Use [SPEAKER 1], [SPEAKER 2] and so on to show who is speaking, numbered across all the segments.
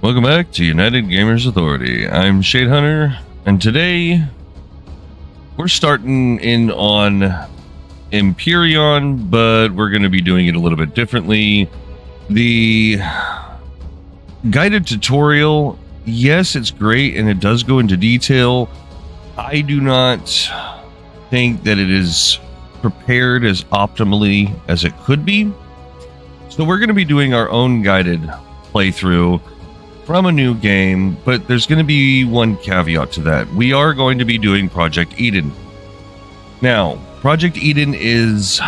[SPEAKER 1] Welcome back to United Gamers Authority. I'm Shade Hunter, and today we're starting in on Empyrion, but we're going to be doing it a little bit differently. The guided tutorial, yes, it's great and it does go into detail. I do not think that it is prepared as optimally as it could be. So we're going to be doing our own guided playthrough from a new game, but there's going to be one caveat to that. We are going to be doing Project Eden. Now, Project Eden is...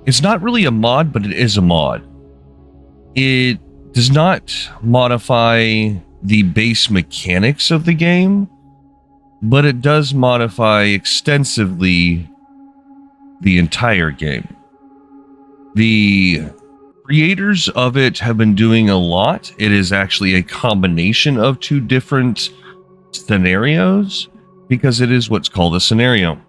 [SPEAKER 1] it's not really a mod, but it is a mod. It does not modify the base mechanics of the game, but it does modify extensively the entire game. The creators of it have been doing a lot. It is actually a combination of two different scenarios because it is what's called a scenario.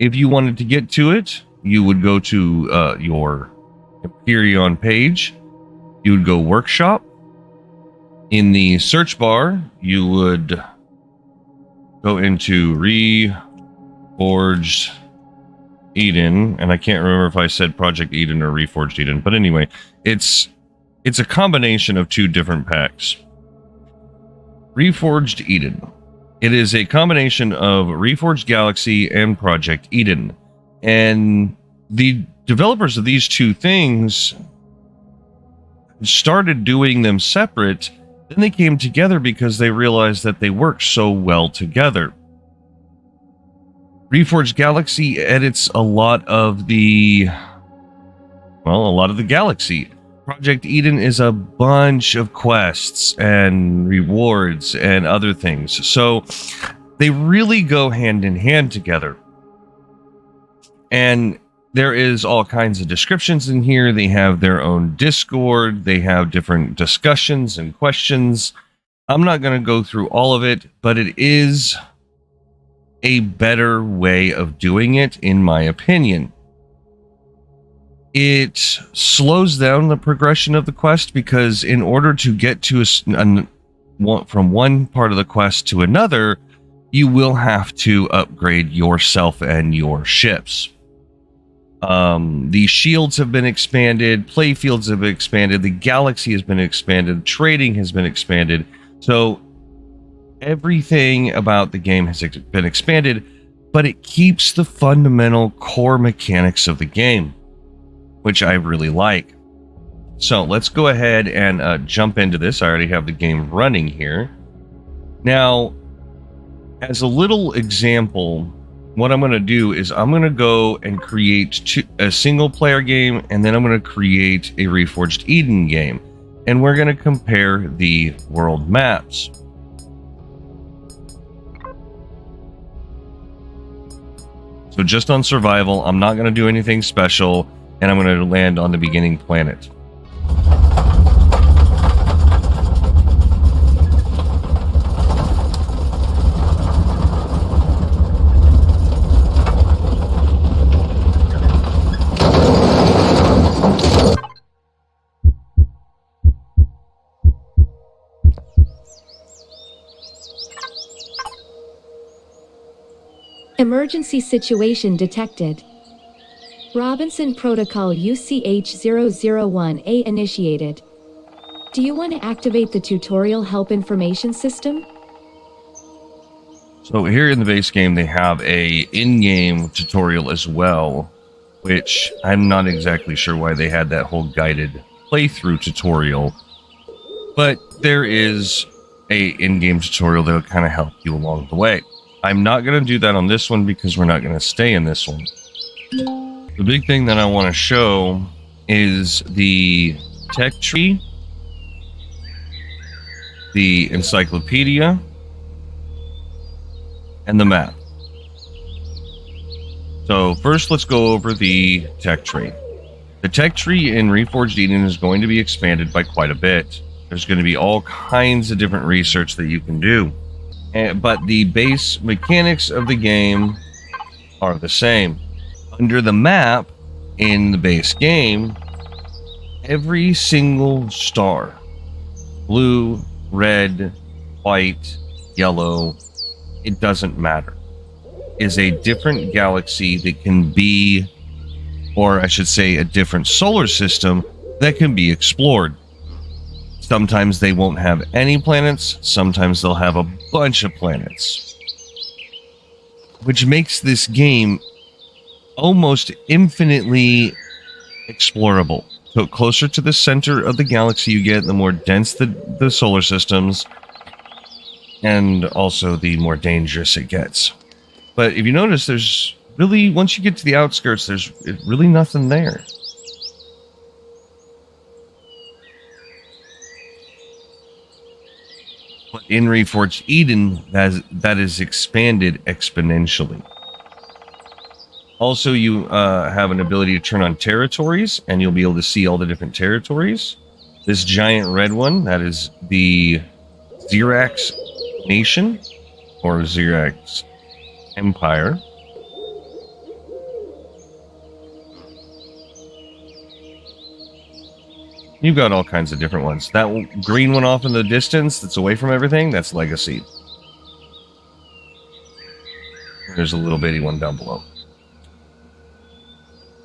[SPEAKER 1] If you wanted to get to it, you would go to your Empyrion page. You would go workshop. In the search bar, you would go into Reforged Eden, and I can't remember if I said Project Eden or Reforged Eden, but anyway, it's a combination of two different packs. Reforged Eden. It is a combination of Reforged Galaxy and Project Eden, and the developers of these two things started doing them separate. Then they came together because they realized that they work so well together. Reforged Galaxy edits a lot of the galaxy. Project Eden is a bunch of quests and rewards and other things. So they really go hand in hand together. And there is all kinds of descriptions in here. They have their own Discord. They have different discussions and questions. I'm not going to go through all of it, but it is a better way of doing it, in my opinion. It slows down the progression of the quest because in order to get to from one part of the quest to another, you will have to upgrade yourself and your ships. The shields have been expanded, playfields have been expanded, the galaxy has been expanded, trading has been expanded. So everything about the game has been expanded, but it keeps the fundamental core mechanics of the game, which I really like. So let's go ahead and jump into this. I already have the game running here. Now, as a little example, what I'm going to do is I'm going to go and create a single player game, and then I'm going to create a Reforged Eden game, and we're going to compare the world maps. So just on survival, I'm not going to do anything special, and I'm going to land on the beginning planet.
[SPEAKER 2] Emergency situation detected. Robinson Protocol UCH001A initiated. Do you want to activate the tutorial help information system?
[SPEAKER 1] So here in the base game, they have a in-game tutorial as well, which I'm not exactly sure why they had that whole guided playthrough tutorial, but there is a in-game tutorial that will kind of help you along the way. I'm not going to do that on this one because we're not going to stay in this one. The big thing that I want to show is the tech tree, the encyclopedia, and the map. So first, let's go over the tech tree. The tech tree in Reforged Eden is going to be expanded by quite a bit. There's going to be all kinds of different research that you can do. But the base mechanics of the game are the same. Under the map in the base game, every single star, blue, red, white, yellow, it doesn't matter, is a different galaxy that can be, or I should say, a different solar system that can be explored. Sometimes they won't have any planets, sometimes they'll have a bunch of planets, which makes this game almost infinitely explorable. So closer to the center of the galaxy you get, the more dense the solar systems, and also the more dangerous it gets. But if you notice, there's really, once you get to the outskirts, there's really nothing there. But in Reforged Eden, that is expanded exponentially. Also, you have an ability to turn on territories, and you'll be able to see all the different territories. This giant red one, that is the Xerax Nation, or Xerax Empire. You've got all kinds of different ones. That green one off in the distance that's away from everything, that's Legacy. There's a little bitty one down below.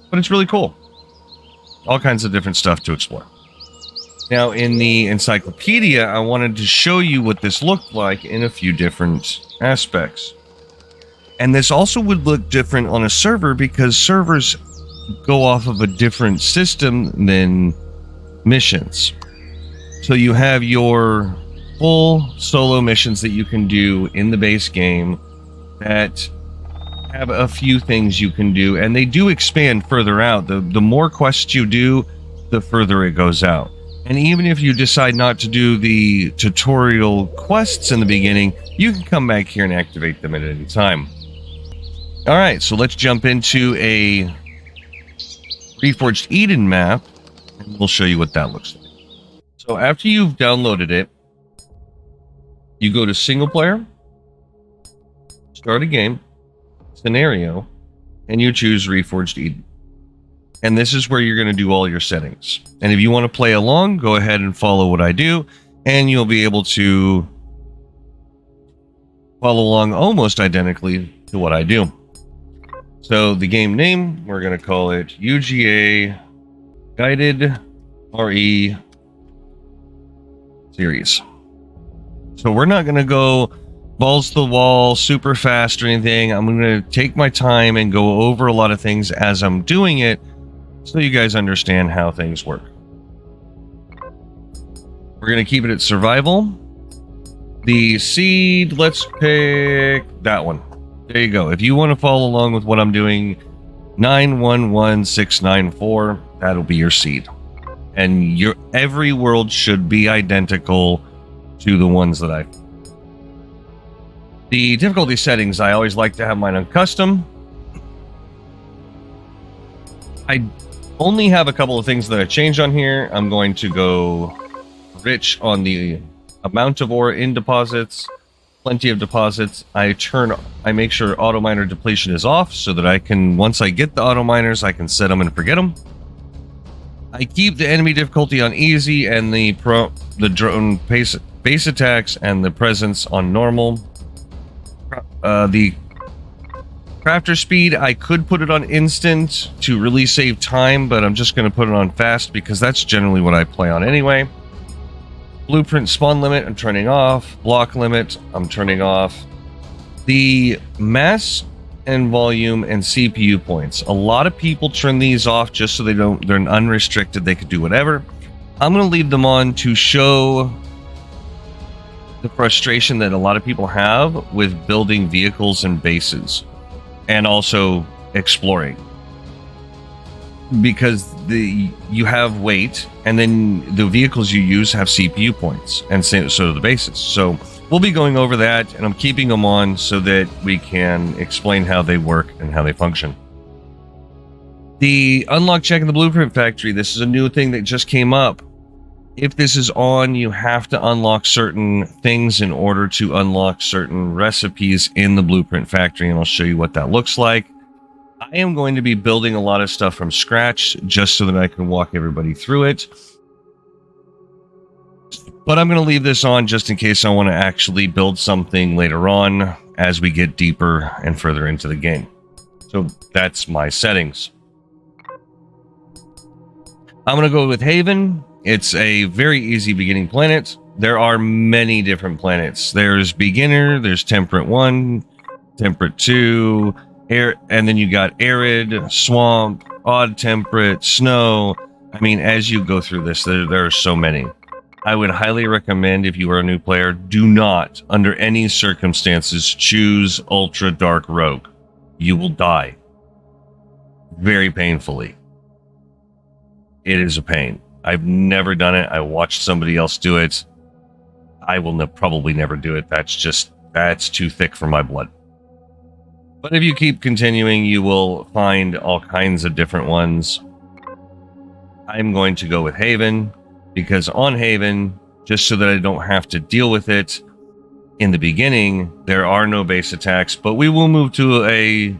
[SPEAKER 1] But it's really cool. All kinds of different stuff to explore. Now, in the encyclopedia, I wanted to show you what this looked like in a few different aspects. And this also would look different on a server because servers go off of a different system than missions. So you have your full solo missions that you can do in the base game that have a few things you can do, and they do expand further out. The more quests you do, the further it goes out. And even if you decide not to do the tutorial quests in the beginning, you can come back here and activate them at any time. All right, so let's jump into a Reforged Eden map, and we'll show you what that looks like. So after you've downloaded it, you go to single player, start a game, scenario, and you choose Reforged Eden. And this is where you're going to do all your settings. And if you want to play along, go ahead and follow what I do, and you'll be able to follow along almost identically to what I do. So the game name, we're going to call it UGA Guided RE Series. So we're not going to go balls to the wall super fast or anything. I'm going to take my time and go over a lot of things as I'm doing it so you guys understand how things work. We're going to keep it at survival. The seed, let's pick that one. There you go. If you want to follow along with what I'm doing, 911694, that'll be your seed. And your every world should be identical to the ones that I... The difficulty settings, I always like to have mine on custom. I only have a couple of things that I change on here. I'm going to go rich on the amount of ore in deposits, plenty of deposits. I make sure auto miner depletion is off so that I can, once I get the auto miners, I can set them and forget them. I keep the enemy difficulty on easy and the drone base attacks and the presence on normal. The crafter speed, I could put it on instant to really save time, but I'm just going to put it on fast because that's generally what I play on anyway. Blueprint spawn limit, I'm turning off. Block limit, I'm turning off. The mass and volume and CPU points. A lot of people turn these off just so they're unrestricted, they could do whatever. I'm going to leave them on to show the frustration that a lot of people have with building vehicles and bases and also exploring, because you have weight and then the vehicles you use have CPU points, and so do the bases. So we'll be going over that, and I'm keeping them on so that we can explain how they work and how they function. The unlock check in the Blueprint Factory, this is a new thing that just came up. If this is on, you have to unlock certain things in order to unlock certain recipes in the Blueprint Factory, and I'll show you what that looks like. I am going to be building a lot of stuff from scratch just so that I can walk everybody through it. But I'm going to leave this on just in case I want to actually build something later on as we get deeper and further into the game. So that's my settings. I'm going to go with Haven. It's a very easy beginning planet. There are many different planets. There's beginner, there's temperate 1, temperate 2, air, and then you got arid, swamp, odd temperate, snow. I mean, as you go through this, there are so many. I would highly recommend, if you are a new player, do not, under any circumstances, choose Ultra Dark Rogue. You will die. Very painfully. It is a pain. I've never done it. I watched somebody else do it. I will probably never do it. That's too thick for my blood. But if you keep continuing, you will find all kinds of different ones. I'm going to go with Haven, because on Haven, just so that I don't have to deal with it in the beginning, there are no base attacks, but we will move to a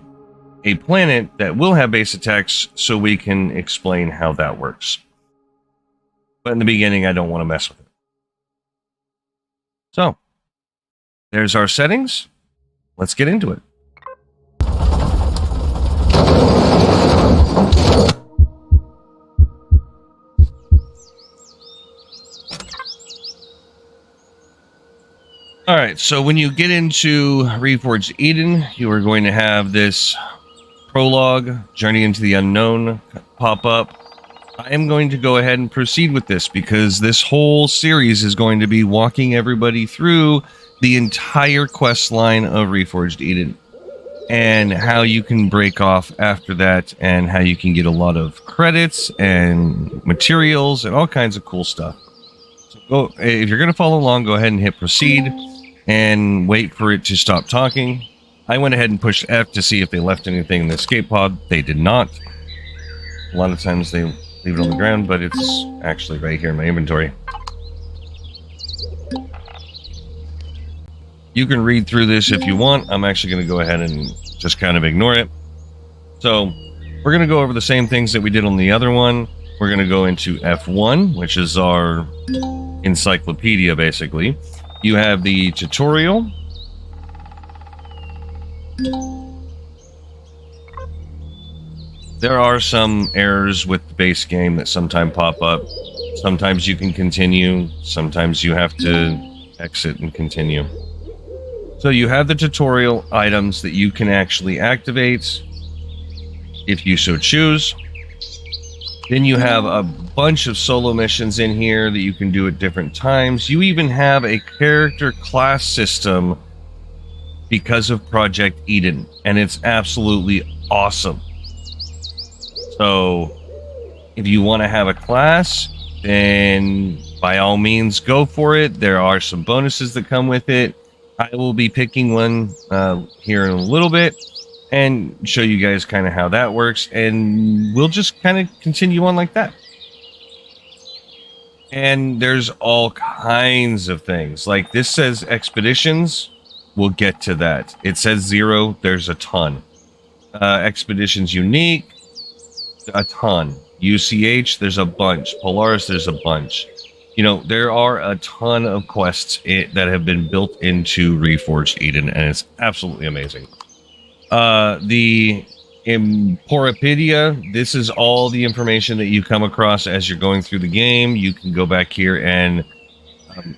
[SPEAKER 1] planet that will have base attacks so we can explain how that works. But in the beginning, I don't want to mess with it. So, there's our settings. Let's get into it. All right, so when you get into Reforged Eden, you are going to have this prologue, Journey into the Unknown, pop up. I am going to go ahead and proceed with this because this whole series is going to be walking everybody through the entire quest line of Reforged Eden and how you can break off after that and how you can get a lot of credits and materials and all kinds of cool stuff. So if you're going to follow along, go ahead and hit proceed and wait for it to stop talking. I went ahead and pushed F to see if they left anything in the escape pod. They did not. A lot of times they leave it on the ground, but it's actually right here in my inventory. You can read through this if you want. I'm actually going to go ahead and just kind of ignore it. So we're going to go over the same things that we did on the other one. We're going to go into F1, which is our encyclopedia, basically. You have the tutorial. There are some errors with the base game that sometimes pop up. Sometimes you can continue. Sometimes you have to exit and continue. So you have the tutorial items that you can actually activate if you so choose. Then you have a bunch of solo missions in here that you can do at different times. You even have a character class system because of Project Eden, and it's absolutely awesome. So if you want to have a class, then by all means go for it. There are some bonuses that come with it. I will be picking one here in a little bit and show you guys kind of how that works, and we'll just kind of continue on like that. And there's all kinds of things. Like this says expeditions. We'll get to that. It says 0. There's a ton. Expeditions unique. A ton. UCH, there's a bunch. Polaris, there's a bunch. You know, there are a ton of quests that have been built into Reforged Eden, and it's absolutely amazing. The Empyrion, this is all the information that you come across as you're going through the game. You can go back here and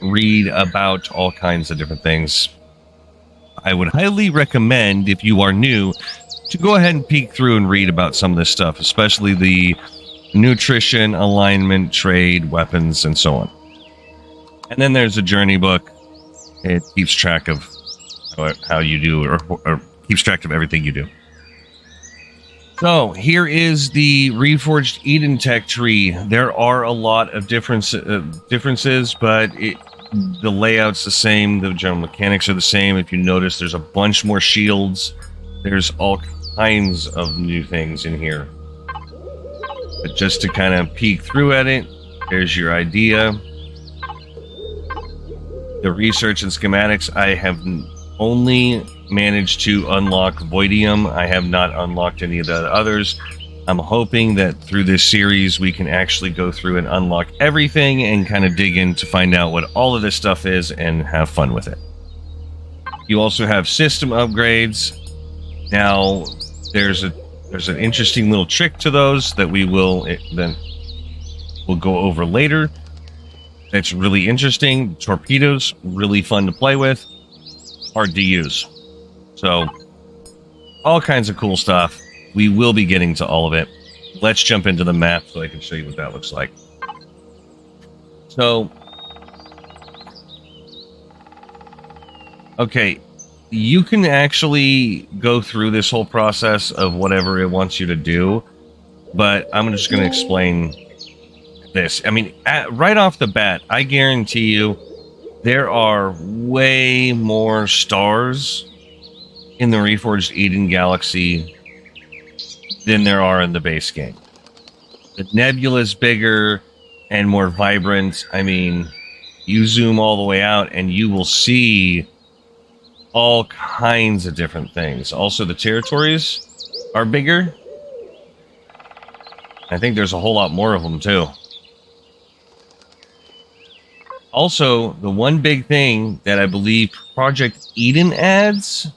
[SPEAKER 1] read about all kinds of different things. I would highly recommend, if you are new, to go ahead and peek through and read about some of this stuff, especially the nutrition, alignment, trade, weapons, and so on. And then there's a journey book. It keeps track of how you do, or keeps track of everything you do. So here is the Reforged Eden tech tree. There are a lot of differences, but the layout's the same. The general mechanics are the same. If you notice, there's a bunch more shields. There's all kinds of new things in here. But just to kind of peek through at it, there's your idea. The research and schematics, I have only managed to unlock Voidium. I have not unlocked any of the others. I'm hoping that through this series we can actually go through and unlock everything and kind of dig in to find out what all of this stuff is and have fun with it. You also have system upgrades. Now, there's an interesting little trick to those that we'll go over later. It's really interesting. Torpedoes, really fun to play with, hard to use. So, all kinds of cool stuff. We will be getting to all of it. Let's jump into the map so I can show you what that looks like. So, okay, you can actually go through this whole process of whatever it wants you to do, but I'm just going to explain this. I mean, right off the bat, I guarantee you there are way more stars in the Reforged Eden Galaxy than there are in the base game. The nebula's bigger and more vibrant. I mean, you zoom all the way out and you will see all kinds of different things. Also, the territories are bigger. I think there's a whole lot more of them too. Also, the one big thing that I believe Project Eden adds,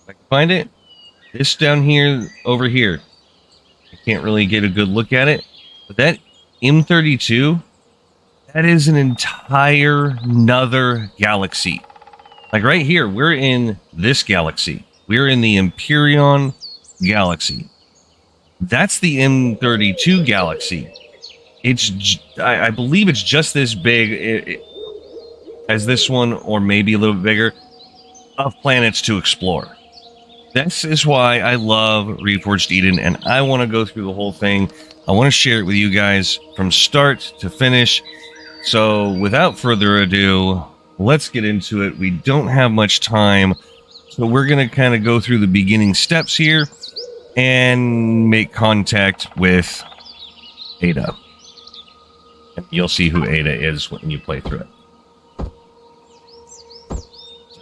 [SPEAKER 1] if I can find it, this down here, over here. I can't really get a good look at it, but that M32, that is an entire another galaxy. Like right here, we're in this galaxy. We're in the Empyrion Galaxy. That's the M32 galaxy. I believe it's just this big as this one, or maybe a little bit bigger, of planets to explore. This is why I love Reforged Eden, and I want to go through the whole thing. I want to share it with you guys from start to finish. So without further ado, let's get into it. We don't have much time, so we're going to kind of go through the beginning steps here and make contact with Ada. And you'll see who Ada is when you play through it.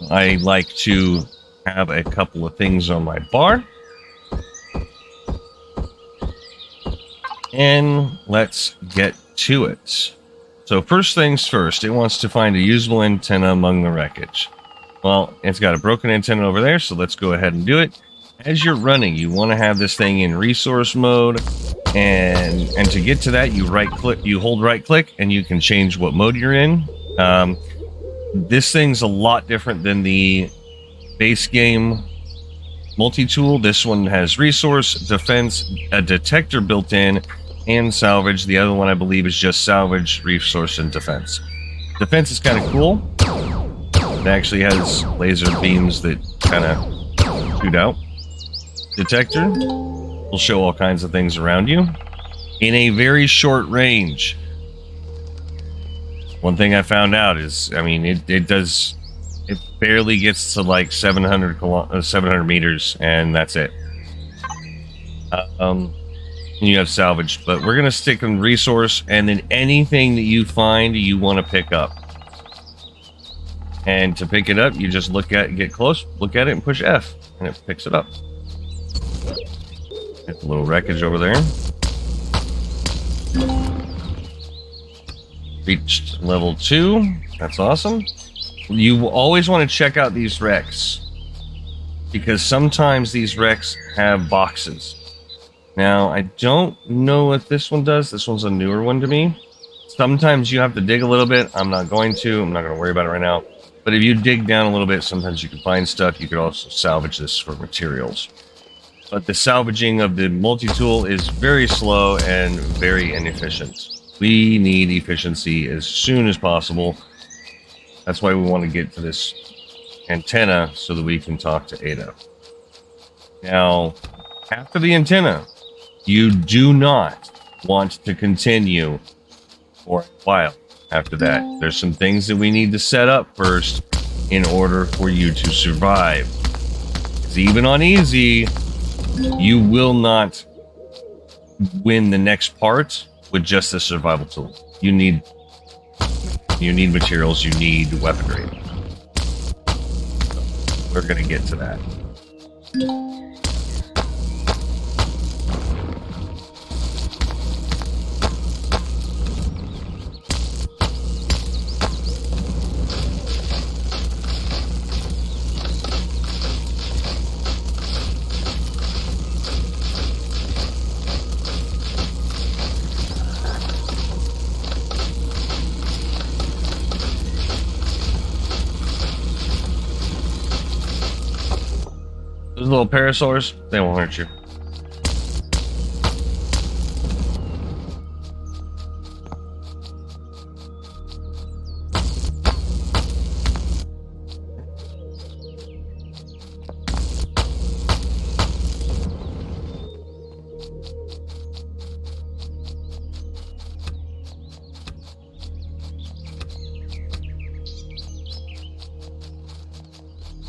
[SPEAKER 1] I like to have a couple of things on my bar. And let's get to it. So first things first, it wants to find a usable antenna among the wreckage. Well, it's got a broken antenna over there, so let's go ahead and do it. As you're running, you want to have this thing in resource mode, and to get to that, you hold right click, and you can change what mode you're in. This thing's a lot different than the base game multi-tool. This one has resource, defense, a detector built in, and salvage. The other one, I believe, is just salvage, resource, and defense. Defense is kind of cool. It actually has laser beams that kind of shoot out. Detector will show all kinds of things around you in a very short range. One thing I found out is, I mean, it barely gets to like 700 meters, and that's it. You have salvage, but we're gonna stick in resource, and then anything that you find you want to pick up. And to pick it up, you just get close, look at it, and push F, and it picks it up. Get a little wreckage over there. Reached level 2. That's awesome. You always want to check out these wrecks, because sometimes these wrecks have boxes. Now, I don't know what this one does. This one's a newer one to me. Sometimes you have to dig a little bit. I'm not going to worry about it right now. But if you dig down a little bit, sometimes you can find stuff. You could also salvage this for materials. But the salvaging of the multi-tool is very slow and very inefficient. We need efficiency as soon as possible. That's why we want to get to this antenna so that we can talk to Ada. Now, after the antenna, you do not want to continue for a while after that. There's some things that we need to set up first in order for you to survive. Because even on easy, you will not win the next part with just the survival tool. You need materials, you need weaponry. we're going to get to that. Those little parasaurs, they won't hurt you.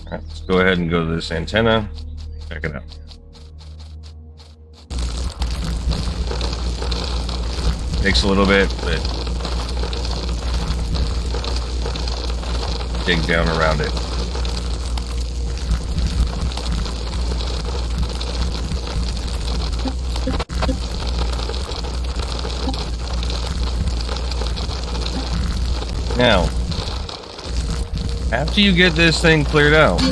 [SPEAKER 1] All right, let's go ahead and go to this antenna. Check it out. Takes a little bit, but dig down around it. Now, after you get this thing cleared out,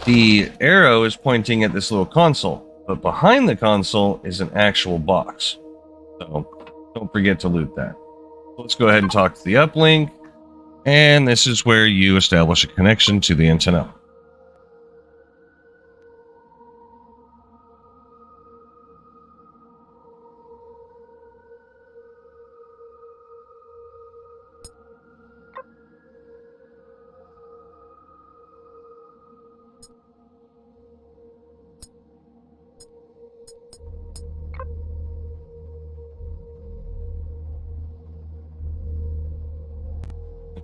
[SPEAKER 1] the arrow is pointing at this little console, but behind the console is an actual box. So don't forget to loot that. Let's go ahead and talk to the uplink, and this is where you establish a connection to the antenna.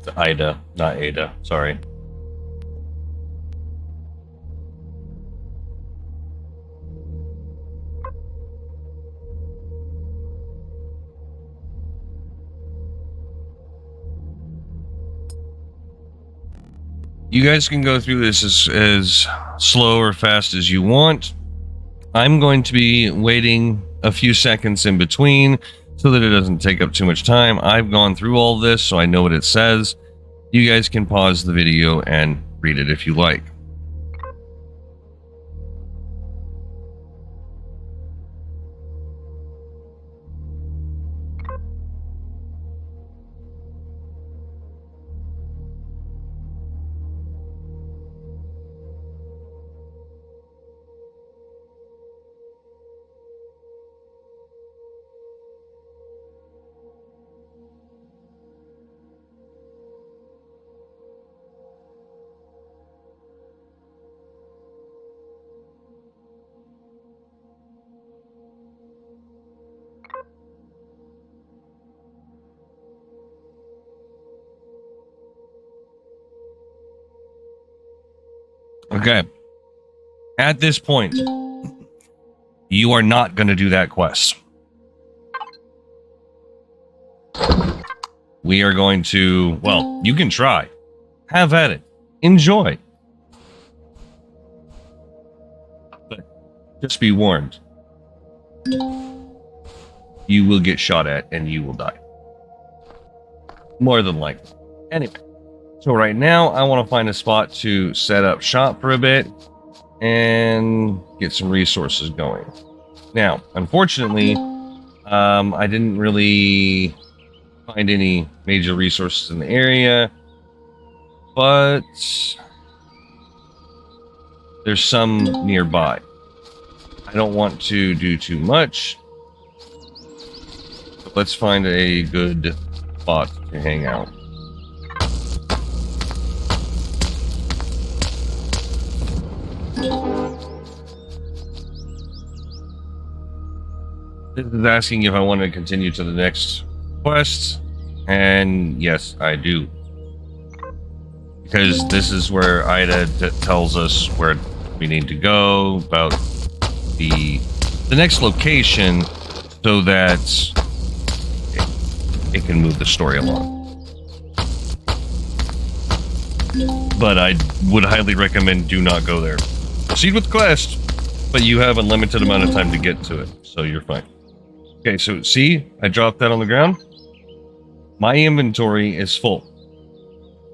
[SPEAKER 1] It's Ida, not Ada. Sorry. You guys can go through this as slow or fast as you want. I'm going to be waiting a few seconds in between so that it doesn't take up too much time. I've gone through all this, so I know what it says. You guys can pause the video and read it if you like. Okay. At this point, you are not going to do that quest. We are going to, well, you can try. Have at it. Enjoy. But just be warned. You will get shot at and you will die. More than likely. Anyway. So right now, I want to find a spot to set up shop for a bit and get some resources going. Now, unfortunately, I didn't really find any major resources in the area, but there's some nearby. I don't want to do too much, but let's find a good spot to hang out. This is asking if I want to continue to the next quest, and yes, I do. Because this is where Ida tells us where we need to go, about the next location, so that it can move the story along. but I would highly recommend do not go there. Proceed with the quest, but you have a limited amount of time to get to it, so you're fine. Okay, so see, I dropped that on the ground. My inventory is full.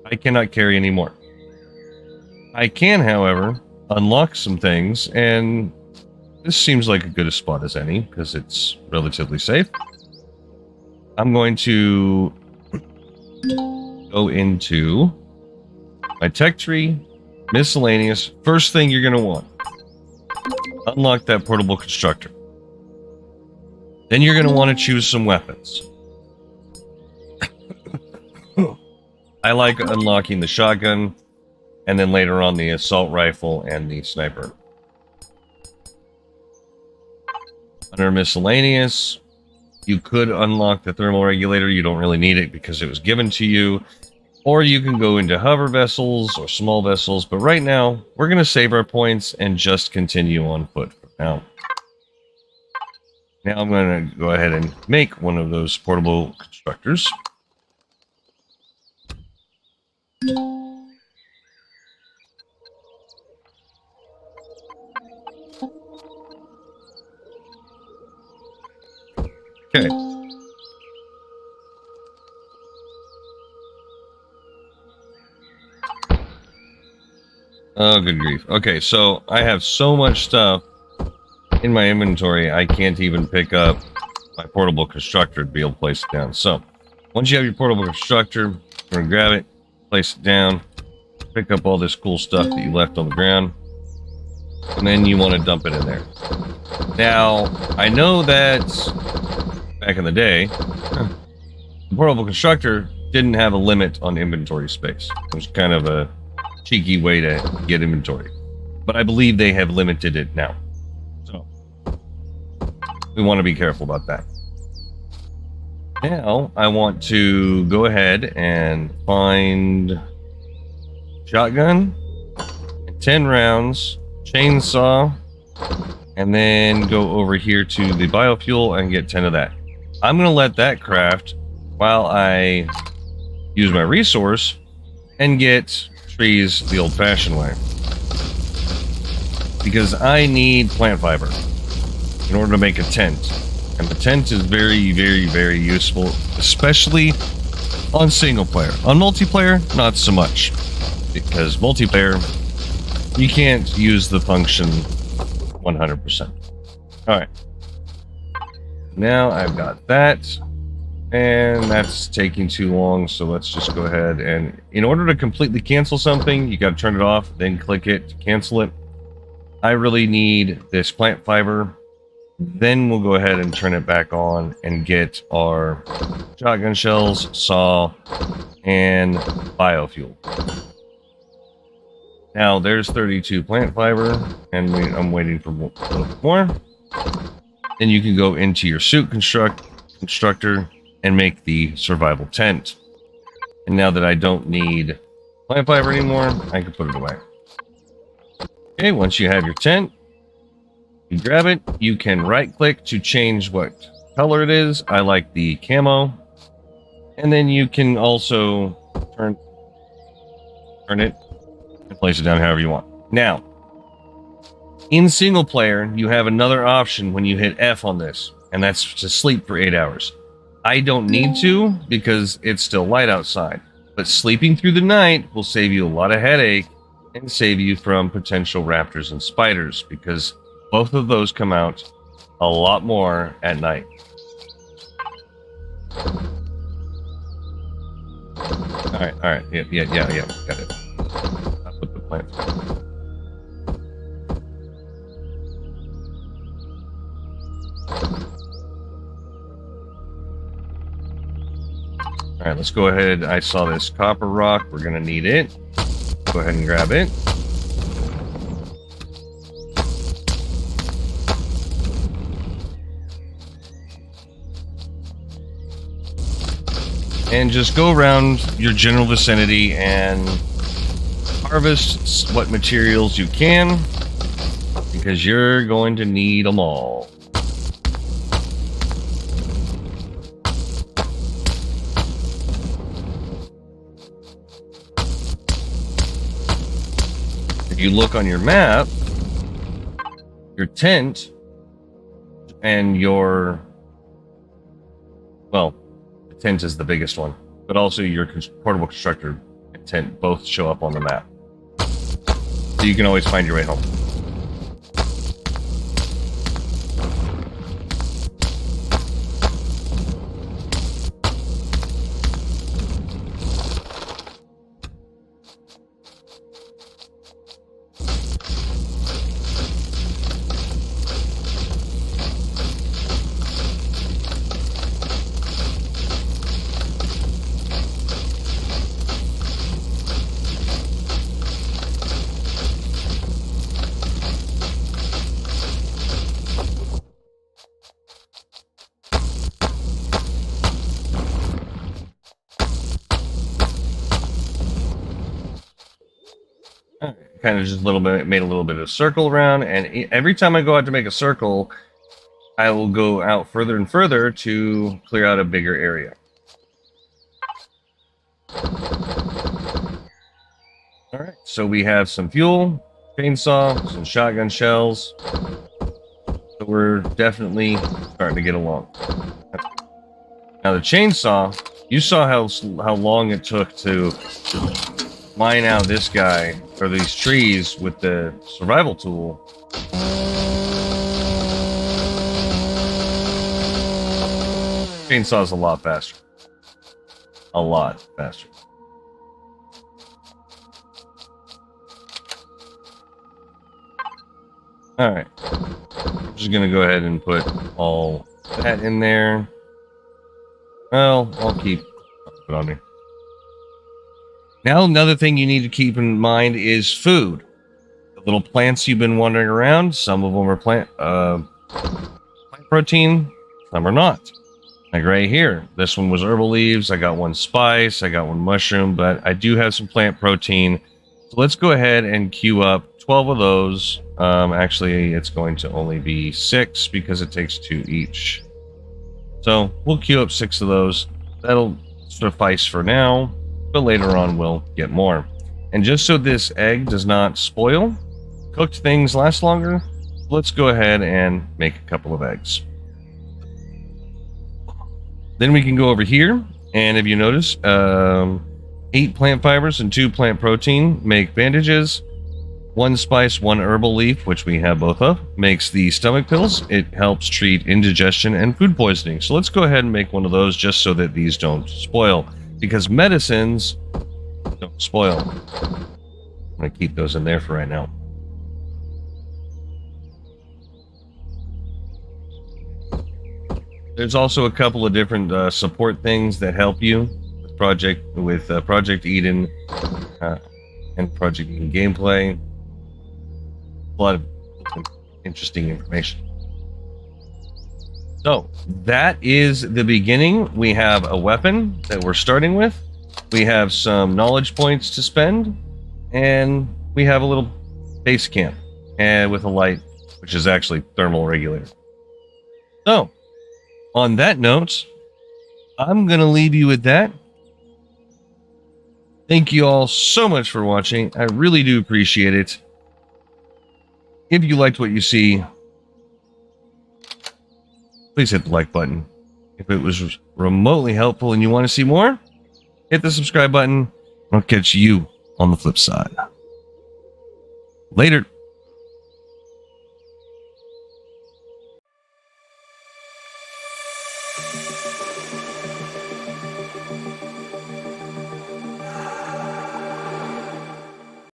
[SPEAKER 1] I cannot carry any more. I can, however, unlock some things, and this seems like a good a spot as any, because it's relatively safe. I'm going to go into my tech tree, miscellaneous. First thing you're going to want, unlock that portable constructor. Then you're going to want to choose some weapons. I like unlocking the shotgun, and then later on the assault rifle and the sniper. Under miscellaneous, you could unlock the thermal regulator. You don't really need it because it was given to you. Or you can go into hover vessels or small vessels. But right now, we're going to save our points and just continue on foot for now. Now I'm going to go ahead and make one of those portable constructors. Okay. Oh, good grief. Okay, so I have so much stuff in my inventory, I can't even pick up my portable constructor to be able to place it down. So, once you have your portable constructor, you're going to grab it, place it down, pick up all this cool stuff that you left on the ground, and then you want to dump it in there. Now, I know that back in the day, the portable constructor didn't have a limit on inventory space. It was kind of a cheeky way to get inventory. But I believe they have limited it now. So, we want to be careful about that. Now, I want to go ahead and find shotgun, 10 rounds, chainsaw, and then go over here to the biofuel and get 10 of that. I'm going to let that craft while I use my resource and get trees the old-fashioned way. Because I need plant fiber in order to make a tent. And the tent is very, very, very useful, especially on single player. On multiplayer, not so much. Because multiplayer, you can't use the function 100%. Alright. Now I've got that. And that's taking too long, so let's just go ahead and... In order to completely cancel something, you gotta turn it off, then click it to cancel it. I really need this plant fiber. Then we'll go ahead and turn it back on and get our shotgun shells, saw, and biofuel. Now there's 32 plant fiber, and I'm waiting for a little bit more. Then you can go into your suit constructor and make the survival tent. And now that I don't need plant fiber anymore, I can put it away. Okay, once you have your tent, you grab it. You can right click to change what color it is. I like the camo. And then you can also turn it and place it down however you want. Now, in single player, you have another option when you hit F on this, and that's to sleep for 8 hours. I don't need to because it's still light outside, but sleeping through the night will save you a lot of headache and save you from potential raptors and spiders, because both of those come out a lot more at night. Alright, yeah, got it. I'll put the plant. Alright, let's go ahead. I saw this copper rock. We're going to need it. Go ahead and grab it. And just go around your general vicinity and harvest what materials you can, because you're going to need them all. you look on your map, your tent and your, well, the tent is the biggest one, but also your portable constructor and tent both show up on the map. So you can always find your way home. Kind of just made a little bit of a circle around, and every time I go out to make a circle, I will go out further and further to clear out a bigger area. Alright, so we have some fuel, chainsaw, some shotgun shells. So we're definitely starting to get along. Now the chainsaw, you saw how long it took to mine out this guy, or these trees, with the survival tool. Chainsaw's a lot faster. A lot faster. Alright. I'm just gonna go ahead and put all that in there. Well, I'll keep it on there. Now, another thing you need to keep in mind is food. The little plants you've been wandering around, some of them are plant protein, some are not. Like right here, this one was herbal leaves, I got one spice, I got one mushroom, but I do have some plant protein. So let's go ahead and queue up 12 of those. Actually, it's going to only be 6 because it takes 2 each. So we'll queue up 6 of those. That'll suffice for now. But later on we'll get more. And just so this egg does not spoil, cooked things last longer, let's go ahead and make a couple of eggs. Then we can go over here, and if you notice, 8 plant fibers and 2 plant protein make bandages. 1 spice, 1 herbal leaf, which we have both of, makes the stomach pills. It helps treat indigestion and food poisoning. So let's go ahead and make one of those just so that these don't spoil. Because medicines don't spoil. I'm going to keep those in there for right now. There's also a couple of different support things that help you with Project Eden and Project Eden gameplay. A lot of interesting information. So that is the beginning. We have a weapon that we're starting with. We have some knowledge points to spend, and we have a little base camp and with a light, which is actually thermal regulator. So on that note, I'm going to leave you with that. Thank you all so much for watching. I really do appreciate it. If you liked what you see, please hit the like button. If it was remotely helpful and you want to see more, hit the subscribe button. I'll catch you on the flip side. Later.